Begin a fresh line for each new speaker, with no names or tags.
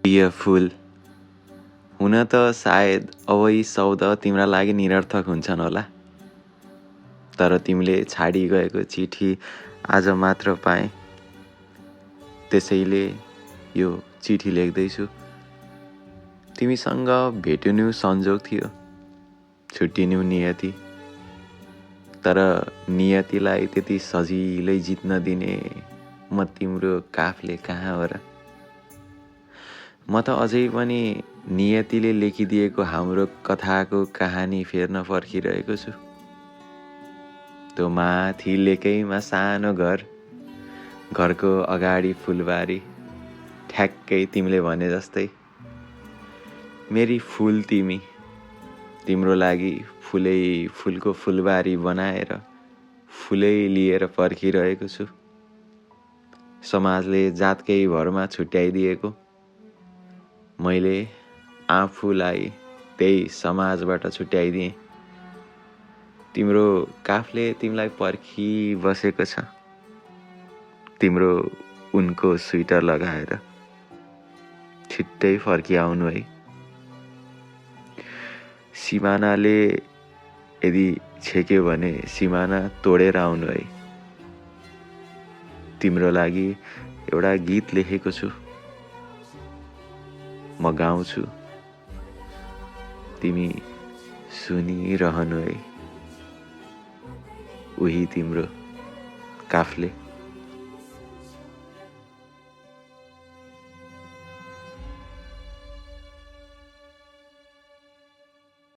प्रिय फुल, हुन त सायद अब यी शब्द तिम्रा लागि निरर्थक हुन्छन् होला, तर तिमीले छाडी गएको चिठी आज मात्र पाएँ। त्यसैले यो चिठी लेख्दैछु। तिमीसँग भेटिनु संजोग थियो, छुट्टिनु नियति, तर नियतिलाई त्यति सजिलै जित्न दिने म तिम्रो काफले कहाँ हो र। म त अझै पनि नियतिले लेखिदिएको हाम्रो कथाको कहानी फेर्न पर्खिरहेको छु। त्यो माथि लेकैमा सानो घर, घरको अगाडि फुलबारी, ठ्याक्कै तिमीले भने जस्तै। मेरी फुल तिमी, तिम्रो लागि फुलै फुलको फुलबारी बनाएर फुलै लिएर पर्खिरहेको छु। समाजले जातकै भरमा छुट्याइदिएको, मैले आफूलाई त्यही समाजबाट छुट्याइदिएँ। तिम्रो काफले तिमीलाई पर्खिबसेको छ, तिम्रो उनको स्वेटर लगाएर। छिट्टै फर्किआउनु है। सिमानाले यदि छेक्यो भने सिमाना तोडेर आउनु है। तिम्रो लागि एउटा गीत लेखेको छु, म गाउँछु, तिमी सुनिरहनु है। उही तिम्रो काफले।